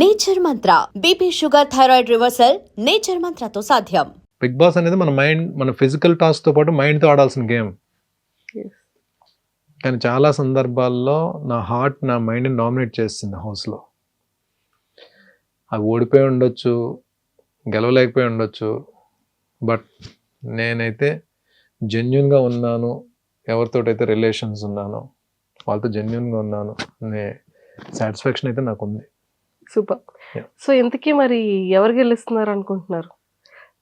Nature mantra BP sugar thyroid reversal nature మంత్రతో సాధ్యం. Bigg boss అనేది మన మైండ్, మన ఫిజికల్ టాస్క్ తో పాటు మైండ్ తో ఆడాల్సిన గేమ్. కానీ చాలా సందర్భాల్లో నా హార్ట్ నా మైండ్ని డామినేట్ చేస్తుంది హౌస్లో. అవి ఓడిపోయి ఉండొచ్చు, గెలవలేకపోయి ఉండొచ్చు, బట్ నేనైతే జెన్యున్గా ఉన్నాను, ఎవరితోటైతే రిలేషన్స్ ఉన్నానో వాళ్ళతో జెన్యున్గా ఉన్నాను అనే సాటిస్ఫాక్షన్ అయితే నాకు ఉంది. సూపర్. సో ఇంతకీ మరి ఎవరు గెలుస్తున్నారు అనుకుంటున్నారు?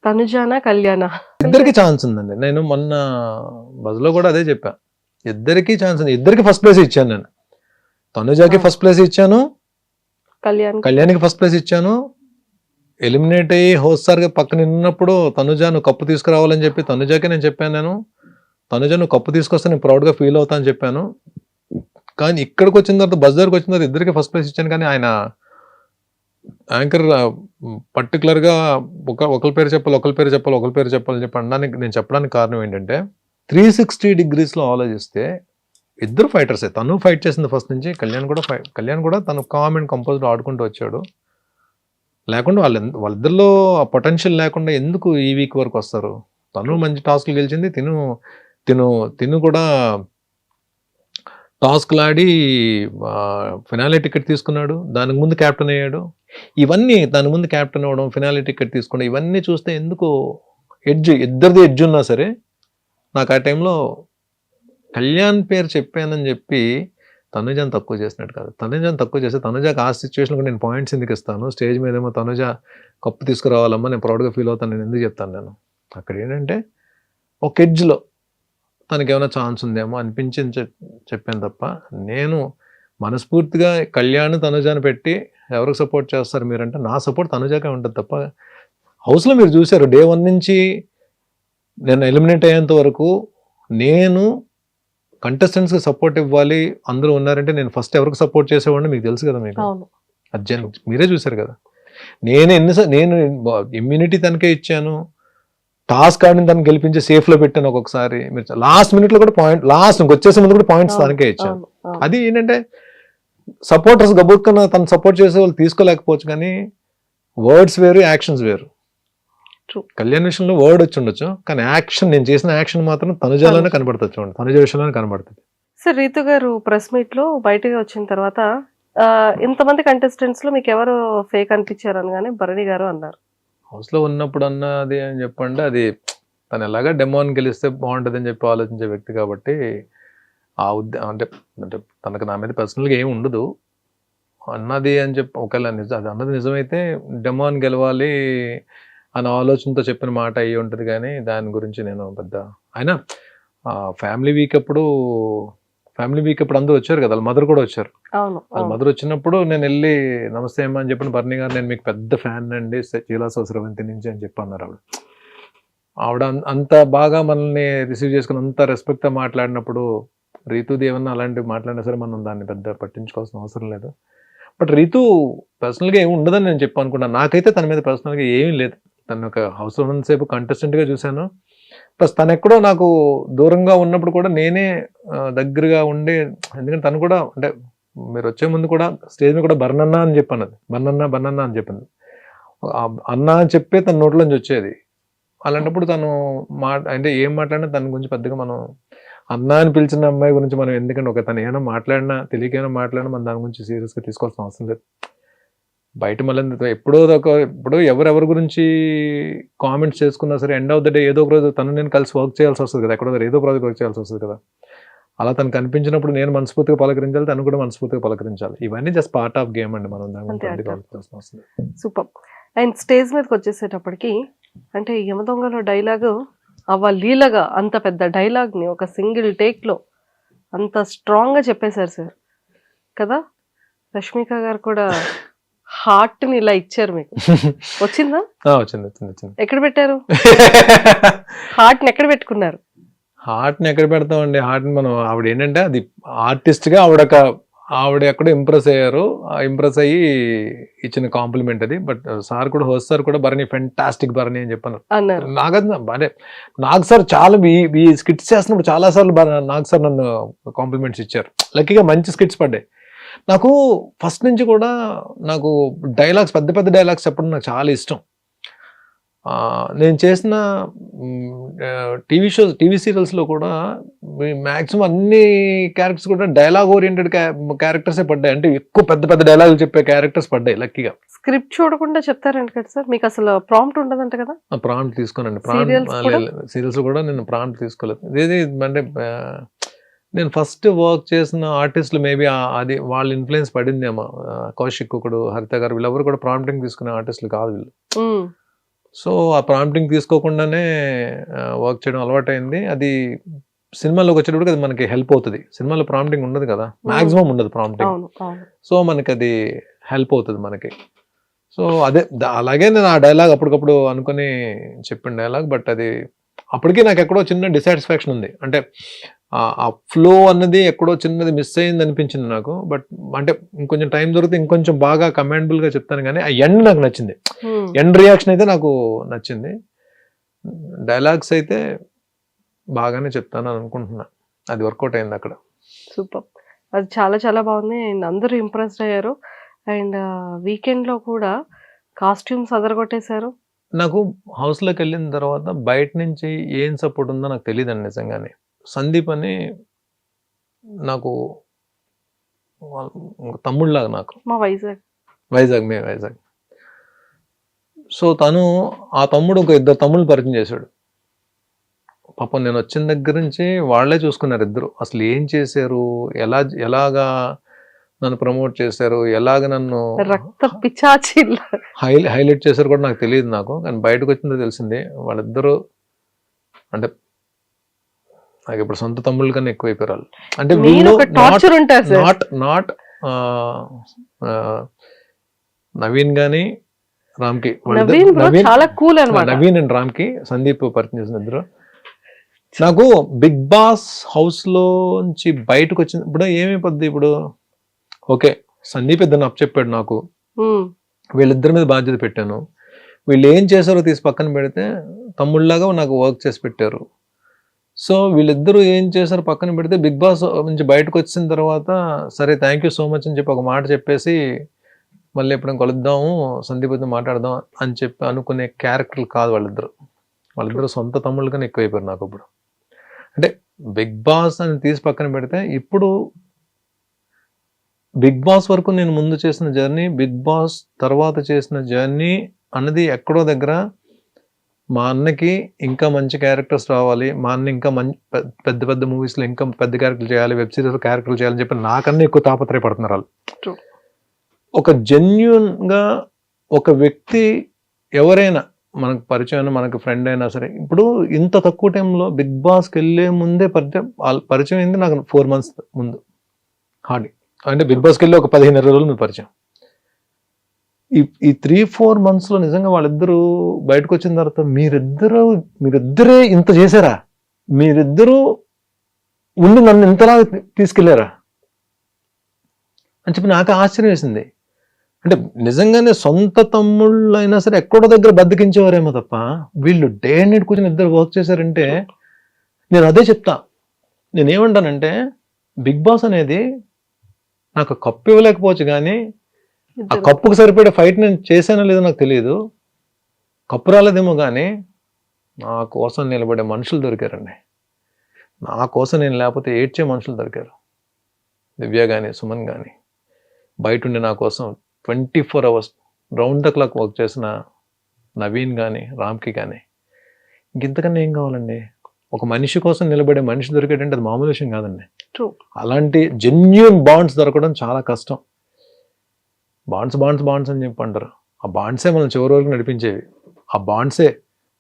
తనుజానా, కళ్యాణా? ఇద్దరికి ఛాన్స్ ఉందండి. నేను మొన్న బజ్లో కూడా అదే చెప్పా, ఇద్దరికి ఛాన్స్ ఉంది. ఇద్దరికి ఫస్ట్ ప్లేస్ ఇచ్చాను నేను. తనుజాకి ఫస్ట్ ప్లేస్ ఇచ్చాను, కళ్యాణ్కి ఫస్ట్ ప్లేస్ ఇచ్చాను. ఎలిమినేట్ అయ్యి హోస్టార్ పక్కన ఉన్నప్పుడు తనుజా నువ్వు కప్పు తీసుకురావాలని చెప్పి తనుజాకి నేను చెప్పాను. నేను తనుజా నువ్వు కప్పు తీసుకొస్తే నేను ప్రౌడ్గా ఫీల్ అవుతా అని చెప్పాను. కానీ ఇక్కడికి వచ్చిన తర్వాత బస్ దగ్గరకు వచ్చిన తర్వాత ఇద్దరికి ఫస్ట్ ప్లేస్ ఇచ్చాను. కానీ ఆయన యాంకర్ పర్టికులర్గా ఒకరి పేరు చెప్పాలని చెప్పి అనడానికి నేను చెప్పడానికి కారణం ఏంటంటే 360 degreesలో ఆలోచిస్తే ఇద్దరు ఫైటర్సే. తను ఫైట్ చేసింది ఫస్ట్ నుంచి, కళ్యాణ్ కూడా తను కామ్ అండ్ కంపోజ్డ్ ఆడుకుంటూ వచ్చాడు. లేకుండా వాళ్ళిద్దరిలో ఆ పొటెన్షియల్ లేకుండా ఎందుకు ఈ వీక్ వరకు వస్తారు? తను మంచి టాస్క్లు గెలిచింది, తిను కూడా టాస్క్లు ఆడి ఫినాలే టికెట్ తీసుకున్నాడు, దానికి ముందు క్యాప్టెన్ అయ్యాడు. ఇవన్నీ దాని ముందు క్యాప్టెన్ అవ్వడం, ఫినాలే టికెట్ తీసుకోవడం, ఇవన్నీ చూస్తే ఎందుకు ఇద్దరిది ఎడ్జ్ ఉన్నా సరే నాకు ఆ టైంలో కళ్యాణ్ పేరు చెప్పానని చెప్పి తనుజాని తక్కువ చేసినట్టు కాదు. తనుజాని తక్కువ చేస్తే తనుజాకి ఆ సిచ్యువేషన్లో నేను పాయింట్స్ ఎందుకు ఇస్తాను? స్టేజ్ మీద ఏమో తనుజ కప్పు తీసుకురావాలమ్మా, నేను ప్రౌడ్గా ఫీల్ అవుతాను, నేను ఎందుకు చెప్తాను? నేను అక్కడ ఏంటంటే ఒక ఎడ్జ్లో తనకి ఏమైనా ఛాన్స్ ఉందేమో అనిపించింది చెప్పాను తప్ప, నేను మనస్ఫూర్తిగా కళ్యాణ్ తనుజాని పెట్టి ఎవరికి సపోర్ట్ చేస్తారు మీరంటే నా సపోర్ట్ తనుజాకే ఉంటుంది తప్ప. హౌస్లో మీరు చూశారు డే 1 నుంచి నేను ఎలిమినేట్ అయ్యేంత వరకు నేను కంటెస్టెంట్స్కి సపోర్ట్ ఇవ్వాలి, అందరూ ఉన్నారంటే నేను ఫస్ట్ ఎవరికి సపోర్ట్ చేసేవాడిని మీకు తెలుసు కదా. మీకు అది మీరే చూశారు కదా. నేను ఇమ్యూనిటీ తనకే ఇచ్చాను, టాస్క్ ఆడిని తను గెలిపించి సేఫ్లో పెట్టాను. ఒక్కొక్కసారి మీరు లాస్ట్ మినిట్లో కూడా లాస్ట్ వచ్చేసే ముందు కూడా పాయింట్స్ తనకే ఇచ్చాను. అది ఏంటంటే సపోర్టర్స్ గబుక్కన తను సపోర్ట్ చేసే వాళ్ళు తీసుకోలేకపోవచ్చు, కానీ వర్డ్స్ వేరు, యాక్షన్స్ వేరు. కళ్యాణ్ విషయంలో వర్డ్ వచ్చి ఉండొచ్చు, కానీ యాక్షన్, నేను చేసిన యాక్షన్ మాత్రం తనుజాలోనే కనబడుతుంది. చూడండి, తనుజ విషయంలోనే కనబడుతుంది. సార్, రీతు గారు ప్రెస్ మీట్ లో బయటకు వచ్చిన తర్వాత ఇంతమంది కంటెస్టెంట్స్ లో మీకు ఎవరు ఫేక్ అనిపించారు అనగానే భరణి గారు అన్నారు. హౌస్లో ఉన్నప్పుడు అన్నది అని చెప్పండి, అది తను ఎలాగా డెమోని గెలిస్తే బాగుంటుంది అని చెప్పి ఆలోచించే వ్యక్తి కాబట్టి ఆ అంటే తనకు నా మీద పర్సనల్గా ఏమి ఉండదు అన్నది అని చెప్పి, ఒకవేళ అది అన్నది నిజమైతే డెమోని గెలవాలి అన్న ఆలోచనతో చెప్పిన మాట అయ్యి ఉంటుంది. కానీ దాని గురించి నేను పెద్ద ఆయన ఫ్యామిలీ వీక్ అప్పుడు అందరూ వచ్చారు కదా, వాళ్ళ మదర్ కూడా వచ్చారు. వాళ్ళ మదర్ వచ్చినప్పుడు నేను వెళ్ళి నమస్తే అమ్మా అని చెప్పిన భరణి గారు నేను మీకు పెద్ద ఫ్యాన్ అండి చీలాస స్రవంతి నుంచి అని చెప్పి అన్నారు. ఆవిడ అంత బాగా మనల్ని రిసీవ్ చేసుకుని అంత రెస్పెక్ట్గా మాట్లాడినప్పుడు రీతుది ఏమన్నా అలాంటివి మాట్లాడినా సరే మనం దాన్ని పెద్ద పట్టించుకోవాల్సిన అవసరం లేదు. బట్ రీతు పర్సనల్గా ఏమి ఉండదని నేను చెప్పి అనుకున్నాను. నాకైతే తన మీద పర్సనల్గా ఏమీ లేదు. తను ఒక హౌస్లో ఉన్నంతసేపు కంటెస్టెంట్గా చూశాను. ప్లస్ తను ఎక్కడో నాకు దూరంగా ఉన్నప్పుడు కూడా నేనే దగ్గరగా ఉండి, ఎందుకంటే తను కూడా అంటే మీరు వచ్చే ముందు కూడా స్టేజ్ మీద కూడా బర్నన్న అని చెప్పన్నది, బర్నన్న అని చెప్పింది. అన్న అని చెప్పే తన నోట్లో నుంచి వచ్చేది. అలాంటప్పుడు తను అంటే ఏం మాట్లాడినా తన గురించి పెద్దగా మనం అన్న అని పిలిచిన అమ్మాయి గురించి మనం ఎందుకంటే తను ఏమైనా మాట్లాడినా తెలియకైనా మాట్లాడినా మనం దాని గురించి సీరియస్గా తీసుకోవాల్సిన అవసరం లేదు. బయట మళ్ళీ ఎప్పుడో ఎవరెవరి గురించి కామెంట్స్ చేసుకున్నా సరే ఎండ్ ఆఫ్ ద డే ఏదో ఒక రోజు తను నేను కలిసి వర్క్ చేయాల్సి వస్తుంది కదా, ఎక్కడో ఏదో ప్రాజెక్ట్ వర్క్ చేయాల్సి వస్తుంది కదా. అలా తను కనిపించినప్పుడు నేను మనస్ఫూర్తిగా పలకరించాలి, తను కూడా మనస్ఫూర్తిగా పలకరించాలి. ఇవన్నీ జస్ట్ పార్ట్ ఆఫ్ గేమ్ అండి, మనం దాని గురించి వస్తుంది. సూపర్. అండ్ స్టేజ్ మీదకి వచ్చేసేటప్పటికి అంటే యమదొంగలో డైలాగు లీలగా అంత పెద్ద డైలాగ్ని ఒక సింగిల్ టేక్లో అంత స్ట్రాంగ్గా చెప్పేశారు సార్ కదా. రష్మిక గారు కూడా హార్ట్ ని ఇలా ఇచ్చారు మీకు. వచ్చిందా? వచ్చింది. ఎక్కడ పెట్టారు హార్ట్ ని? ఎక్కడ పెట్టుకున్నారు హార్ట్ ని? ఎక్కడ పెడతామండి హార్ట్ ని? మనం ఆవిడ ఏంటంటే అది ఆర్టిస్ట్ గా ఆవిడ ఎక్కడ ఇంప్రెస్ అయ్యారు, ఇంప్రెస్ అయ్యి ఇచ్చిన కాంప్లిమెంట్ అది. బట్ సార్ కూడా హోస్ట్ సార్ కూడా భరణి ఫెంటాస్టిక్ భరణి అని చెప్పారు. నాకు సార్ చాలా ఈ స్కిట్స్ చేస్తున్నప్పుడు చాలా సార్లు నాకు సార్ నన్ను కాంప్లిమెంట్స్ ఇచ్చారు. లక్కీగా మంచి స్కిట్స్ పడ్డాయి. నాకు ఫస్ట్ నుంచి కూడా నాకు డైలాగ్స్, పెద్ద పెద్ద డైలాగ్స్ చెప్పడం నాకు చాలా ఇష్టం. నేను చేసిన టీవీ సీరియల్స్లో కూడా మ్యాక్సిమం అన్ని క్యారెక్టర్స్ కూడా డైలాగ్ ఓరియంటెడ్ క్యారెక్టర్సే పడ్డాయి. అంటే ఎక్కువ పెద్ద పెద్ద డైలాగులు చెప్పే క్యారెక్టర్స్ పడ్డాయి లక్కీగా. స్క్రిప్ట్ చూడకుండా చెప్తారంట కదా సార్, మీకు అసలు ప్రాంప్ట్ ఉండదంట కదా? ప్రాంప్ట్ తీసుకోనండి. సీరియల్స్ కూడా నేను ప్రాంప్ట్ తీసుకోలేదు. ఇది అంటే నేను ఫస్ట్ వర్క్ చేసిన ఆర్టిస్టులు మేబీ అది వాళ్ళ ఇన్ఫ్లుయెన్స్ పడిందేమో. కౌశిక్ ఒకడు, హరిత గారు, వీళ్ళెవరు కూడా ప్రాంప్టింగ్ తీసుకునే ఆర్టిస్టులు కాదు వీళ్ళు. సో ఆ ప్రాంప్టింగ్ తీసుకోకుండానే వర్క్ చేయడం అలవాటైంది. అది సినిమాలోకి వచ్చేటప్పుడు అది మనకి హెల్ప్ అవుతుంది. సినిమాలో ప్రాంప్టింగ్ ఉండదు కదా, మాక్సిమం ఉండదు ప్రాంప్టింగ్. సో మనకి అది హెల్ప్ అవుతుంది మనకి. సో అదే అలాగే నేను ఆ డైలాగ్ అప్పటికప్పుడు అనుకుని చెప్పిన డైలాగ్. బట్ అది అప్పటికి నాకు ఎక్కడో చిన్న డిసాటిస్ఫాక్షన్ ఉంది. అంటే ఆ ఫ్లో అన్నది ఎక్కడో చిన్నది మిస్ అయింది అనిపించింది నాకు. బట్ అంటే ఇంకొంచెం టైం దొరికితే ఇంకొంచెం బాగా కమాండబుల్ గా చెప్తాను. కానీ ఆ ఎండ్ నాకు నచ్చింది. ఎండ్ రియాక్షన్ అయితే నాకు నచ్చింది. డైలాగ్స్ అయితే బాగానే చెప్తాను అని అనుకుంటున్నా. అది వర్కౌట్ అయింది అక్కడ. సూపర్, అది చాలా చాలా బాగుంది. అండ్ అందరూ ఇంప్రెస్డ్ అయ్యారు. అండ్ వీకెండ్ లో కూడా కాస్ట్యూమ్స్ అదరగొట్టేశారు. నాకు హౌస్లోకి వెళ్ళిన తర్వాత బయట నుంచి ఏం సపోర్ట్ ఉందో నాకు తెలియదండి నిజంగానే. సందీప్ అని నాకు తమ్ముళ్ళలాగా, నాకు మా వైజాగ్. సో తను, ఆ తమ్ముడు ఒక 2 తమ్ముళ్ళు పరిచయం చేశాడు. పాపం నేను వచ్చిన దగ్గర నుంచి వాళ్ళే చూసుకున్నారు ఇద్దరు. అసలు ఏం చేశారు, ఎలాగా నన్ను ప్రమోట్ చేశారు, ఎలాగ నన్ను రక్త పిచాచిల్ హైలైట్ చేశారు కూడా నాకు తెలియదు. నాకు కానీ బయటకు వచ్చిందో తెలిసింది. వాళ్ళిద్దరూ అంటే నాకు ఇప్పుడు సొంత తమ్ముళ్ళ కన్నా ఎక్కువైపోయారు వాళ్ళు. అంటే వీళ్ళు నాట్ నవీన్ గాని రామ్కి, నవీన్ అండ్ రామ్కి సందీప్ పరిచయం చేసిన ఇద్దరు. నాకు బిగ్ బాస్ హౌస్ లోంచి బయటకు వచ్చిన ఇప్పుడు ఏమైపోద్ది, ఇప్పుడు ఓకే సందీప్ ఇద్దరిని అప్పచెప్పాడు నాకు, వీళ్ళిద్దరి మీద బాధ్యత పెట్టాను. వీళ్ళు ఏం చేశారో తీసి పక్కన పెడితే తమ్ముళ్ళలాగా నాకు వర్క్ చేసి పెట్టారు. సో వీళ్ళిద్దరూ ఏం చేశారు పక్కన పెడితే బిగ్ బాస్ నుంచి బయటకు వచ్చిన తర్వాత సరే థ్యాంక్ యూ సో మచ్ అని చెప్పి ఒక మాట చెప్పేసి మళ్ళీ ఎప్పుడైనా కలుద్దాము, సందీప్తో మాట్లాడదాం అని చెప్పి అనుకునే క్యారెక్టర్లు కాదు వాళ్ళిద్దరు సొంత తమ్ముళ్ళు కన్నా ఎక్కువైపోయారు నాకు ఇప్పుడు. అంటే బిగ్ బాస్ అని తీసి పక్కన పెడితే ఇప్పుడు బిగ్ బాస్ వరకు నేను ముందు చేసిన జర్నీ, బిగ్ బాస్ తర్వాత చేసిన జర్నీ అన్నది ఎక్కడో దగ్గర మా అన్నకి ఇంకా మంచి క్యారెక్టర్స్ రావాలి, మా అన్న ఇంకా పెద్ద పెద్ద మూవీస్లో ఇంకా పెద్ద క్యారెక్టర్లు చేయాలి, వెబ్ సిరీస్ క్యారెక్టర్లు చేయాలని చెప్పి నాకన్నా ఎక్కువ తాపత్రయపడుతున్నారు వాళ్ళు. ఒక జెన్యూన్గా ఒక వ్యక్తి ఎవరైనా మనకు పరిచయం, మనకు ఫ్రెండ్ అయినా సరే, ఇప్పుడు ఇంత తక్కువ టైంలో బిగ్ బాస్కి వెళ్ళే ముందే పరిచయం అయింది నాకు 4 months ముందు హార్డ్లీ. అంటే బిగ్ బాస్కి వెళ్ళి ఒక 15-20 రోజులు ముందు పరిచయం. ఈ 3-4 months లో నిజంగా వాళ్ళిద్దరూ బయటకు వచ్చిన తర్వాత మీరిద్దరే ఇంత చేశారా, మీరిద్దరూ ఉండి నన్ను ఇంతలా తీసుకెళ్లారా అని చెప్పి నాకు ఆశ్చర్యం వేసింది. అంటే నిజంగానే సొంత తమ్ముళ్ళు అయినా సరే ఎక్కడో దగ్గర బద్దకించేవారేమో తప్ప వీళ్ళు డే అండ్ నైట్ కూర్చొని ఇద్దరు వర్క్ చేశారంటే నేను అదే చెప్తా. నేనేమంటానంటే బిగ్ బాస్ అనేది నాకు కప్పు ఇవ్వలేకపోవచ్చు, కానీ ఆ కప్పుకు సరిపడే ఫైట్ నేను చేశానో లేదో నాకు తెలియదు. కప్పు రాలేదేమో కానీ నా కోసం నిలబడే మనుషులు దొరికారండి. నా కోసం నేను లేకపోతే ఏడ్చే మనుషులు దొరికారు. దివ్య కానీ, సుమన్ కానీ, బయట ఉండి నా కోసం 24 hours round the clock work చేసిన నవీన్ కానీ, రామ్కి కానీ, ఇంతకన్నా ఏం కావాలండి? ఒక మనిషి కోసం నిలబడే మనిషి దొరికేటంటే అది మామూలు విషయం కాదండి. అలాంటి జెన్యూన్ బాండ్స్ దొరకడం చాలా కష్టం. బాండ్స్ అని చెప్పి అంటారు. ఆ బాండ్సే మనం చివరి వరకు నడిపించేవి. ఆ బాండ్సే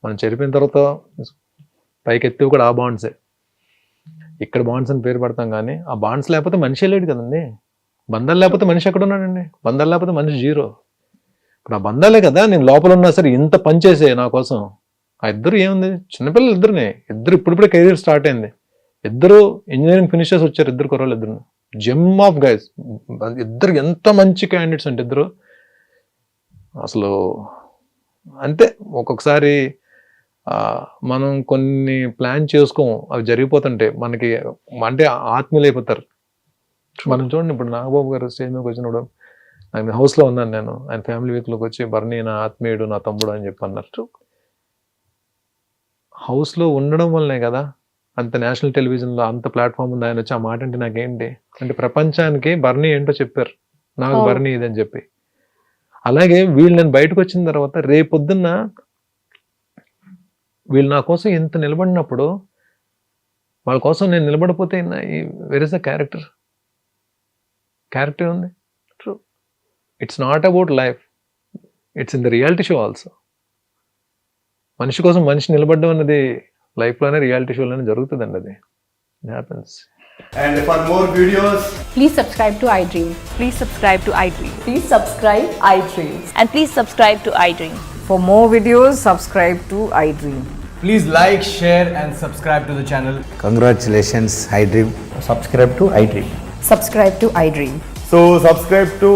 మనం చెరిపిన తర్వాత పైకెత్తివి కూడా ఆ బాండ్సే. ఇక్కడ బాండ్స్ అని పేరు పెడతాం, కానీ ఆ బాండ్స్ లేకపోతే మనిషి లేడు కదండి. బంధాలు లేకపోతే మనిషి ఎక్కడ ఉన్నాడండి? బంధాలు లేకపోతే మనిషి జీరో. ఇప్పుడు ఆ బంధాలే కదా నేను లోపల ఉన్నా సరే ఇంత పనిచేసే నా కోసం. ఆ ఇద్దరు ఏముంది, చిన్నపిల్లలు ఇద్దరు ఇప్పుడిప్పుడే కెరీర్ స్టార్ట్ అయింది. ఇద్దరు ఇంజనీరింగ్ ఫినిషర్స్ వచ్చారు, ఇద్దరు కుర్రాళ్ళు ఇద్దరు. జెమ్ ఆఫ్ గైస్ ఇద్దరు. ఎంత మంచి క్యాండిడేట్స్ అంటే ఇద్దరు. అసలు అంతే, ఒక్కొక్కసారి మనం కొన్ని ప్లాన్ చేసుకోము, అవి జరిగిపోతుంటే మనకి అంటే ఆత్మీయులు అయిపోతారు. మనం చూడండి ఇప్పుడు నాగబాబు గారు స్టేజ్ మీదకి వచ్చినప్పుడు ఆయన హౌస్లో ఉన్నాను నేను, ఆయన ఫ్యామిలీ వీక్లోకి వచ్చి బర్నీ నా ఆత్మీయుడు నా తమ్ముడు అని చెప్పి అన్నారు. హౌస్లో ఉండడం వల్లనే కదా అంత నేషనల్ టెలివిజన్లో అంత ప్లాట్ఫామ్ ఉంది, ఆయన వచ్చి ఆ మాట అంటే నాకేంటి అంటే ప్రపంచానికి బర్నీ ఏంటో చెప్పారు, నాకు బర్నీ ఇదని చెప్పి. అలాగే వీళ్ళు నేను బయటకు వచ్చిన తర్వాత రేపొద్దున్న వీళ్ళు నా కోసం ఎంత నిలబడినప్పుడు వాళ్ళ కోసం నేను నిలబడిపోతే వెర్ ఇస్ ద క్యారెక్టర్ ఉంది. True. It's not about life, it's in the reality show also. మనిషి కోసం మనిషి నిలబడడం అన్నది లైఫ్లోనే రియాలిటీ షోలోనే జరుగుతుందండి, అది happens. And for more videos, Please subscribe to iDream. Please subscribe to iDream. Please subscribe iDream. And please subscribe to iDream. For more videos, subscribe to iDream. please like, share and subscribe to the channel. Congratulations, iDream. Subscribe to iDream. Subscribe to iDream. So subscribe to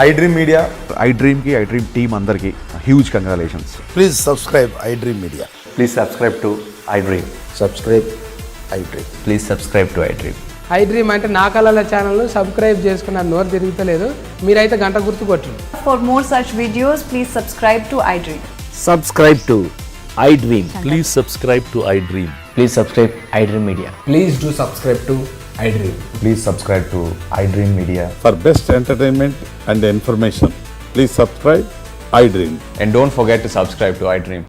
iDream Media. iDream ki iDream team andarki huge congratulations. Please subscribe iDream Media. Please subscribe to iDream. Subscribe iDream. Please subscribe to iDream. iDream అంటే నా కళల channel subscribe చేసుకున్న నోరు తిరుగుతలేదు, మీరైతే గంట గుర్తు కొట్టండి. For more such videos, please subscribe to iDream. Subscribe to iDream. Please subscribe to iDream. Please subscribe iDream Media. Please do subscribe to iDream. Please subscribe to iDream Media. For best entertainment and information, please subscribe iDream. And don't forget to subscribe to iDream.